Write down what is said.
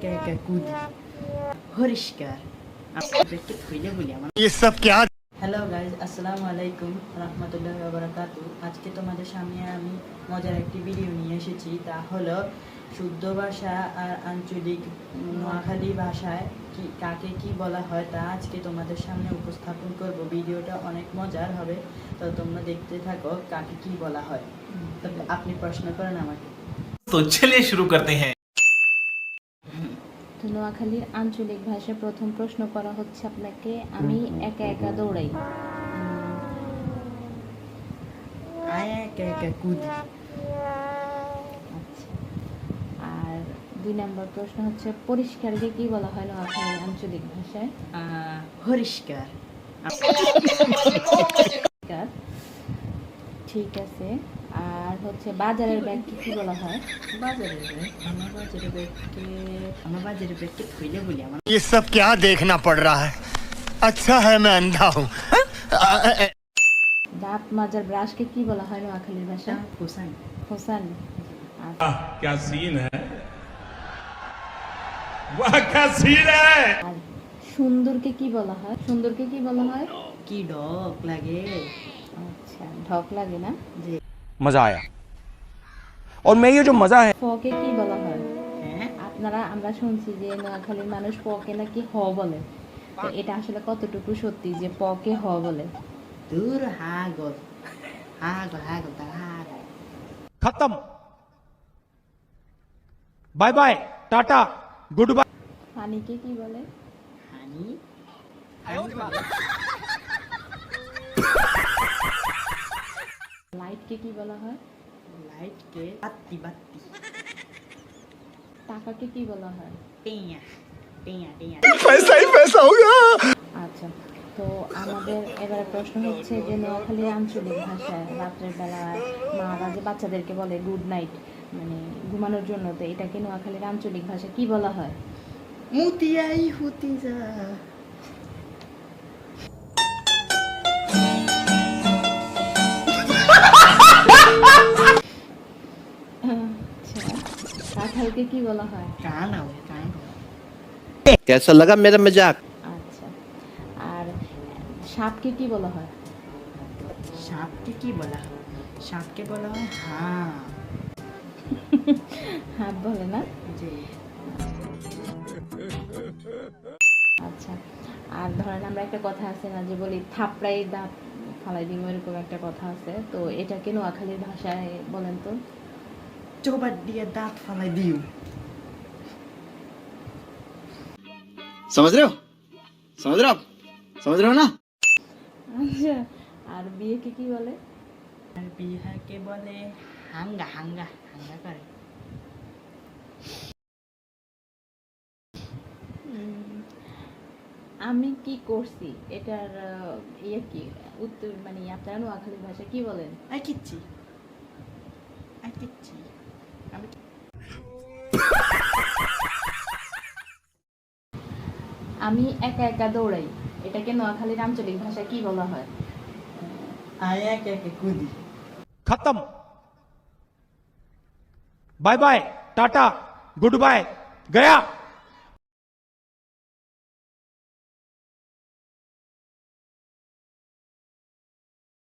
একা একা কুদি পরিষ্কার আপনাদেরকে ধুইলে বলি আমার ये सब क्या হ্যালো গাইজ, আসসালামু আলাইকুম রহমতুল্লাহ বারাকাতু। আজকে তোমাদের সামনে আমি মজার একটি ভিডিও নিয়ে এসেছি। তা হলো শুদ্ধ ভাষা আর আঞ্চলিক নোয়াখালী ভাষায় কাকে কি বলা হয় তা আজকে তোমাদের সামনে উপস্থাপন করব। ভিডিওটা অনেক মজার হবে, তো তোমরা দেখতে থাকো কাকে কি বলা হয়। তবে আপনি প্রশ্ন করেন আমাকে। तो चलिए शुरू करते हैं। তো নোয়াখালীর আঞ্চলিক ভাষায় প্রথম প্রশ্ন করা হচ্ছে আপনাকে, আমি একা একা দৌড়াই। আয় একা একা কুদি। আচ্ছা, আর 2 নম্বর প্রশ্ন হচ্ছে পরিষ্কারকে কি বলা হয় নোয়াখালীর আঞ্চলিক ভাষায়? পরিষ্কার। পরিষ্কার, ঠিক আছে। আর হচ্ছে বাজারের ব্যাগকে কি বলা হয়? বাজারের ব্যাগ, আমার বাজারের ব্যাগকে ধুইলে বলি আমার ये सब क्या देखना पड़ रहा है। अच्छा है मैं अंधा हूँ। দাঁত মাজার ব্রাশকে কি বলা হয় নোয়াখালীর ভাষা? হোসেন। হোসান। क्या सीन है, वाह क्या सीन है। আর সুন্দরকে কি বলা হয়? সুন্দরকে কি বলা হয়? কি ডক লাগে আচ্ছা, ঢক লাগে না? যে मजा आया। और मैं ये जो मजा है ফকে কি বলা হয়? হ্যাঁ আমরা শুনছি যে নোয়াখালীর মানুষ পকে নাকি হ বলে, তো এটা আসলে কতটুকু সত্যি যে পকে হ বলে? দূর হাগল হাগল হাগল তার হাগল। खत्म। Bye bye tata goodbye. পানিকে কি বলে? হানি লাইটকে কি বলা হয়? লাইটকে বাত্তি বাত্তি। টাকাকে কি বলা হয়? টিয়া টিয়া টিয়া। पैसा ही पैसा होगा। আচ্ছা, তো আমাদের এবারে প্রশ্ন হচ্ছে যে নোয়াখালীর আঞ্চলিক ভাষায় রাত্রের বেলা মারা যে বাচ্চাদেরকে বলে গুড নাইট, মানে ঘুমানোর জন্য, তো এটাকে নোয়াখালীর আঞ্চলিক ভাষায় কি বলা হয়? মুতিয়াই হুতি যা। আচ্ছা, কাঁঠালকে কি বলা হয়? কানাও কানাও। कैसा लगा मेरा मजाक। আচ্ছা, আর সাপকে কি বলা হয়? সাপকে কি বলা হয়? সাপকে বলা হয় হ্যাঁ। হাত বলে না? যে আচ্ছা, আর ধরেন আমরা একটা কথা আছে না যে বলি থাপড়াই দাঁত ফালাই দিব, এরকম একটা কথা আছে, তো এটাকে নোয়াখালীর ভাষায় বলেন তো। চোবাট দিয়ে দাঁত ফালাই দিও। समझ रहे हो, समझ रहे हो आप, समझ रहे हो ना। আচ্ছা, আর বিয়েকে কি বলে? আর বিহাকে বলে হাঙ্গা হাঙ্গা হাঙ্গা করে। আমি কি করছি এটার ইয়ে কি উত্তর, মানে আপনারা নোয়াখালীর ভাষায় কি বলেন? আই কিচ্ছি আই কিচ্ছি আমি আমি একা একা দৌড়াই, এটাকে নোয়াখালীর আঞ্চলিক ভাষায় কি বলা হয়? আয় একা একা কুদি। खत्म। Bye bye tata goodbye गया।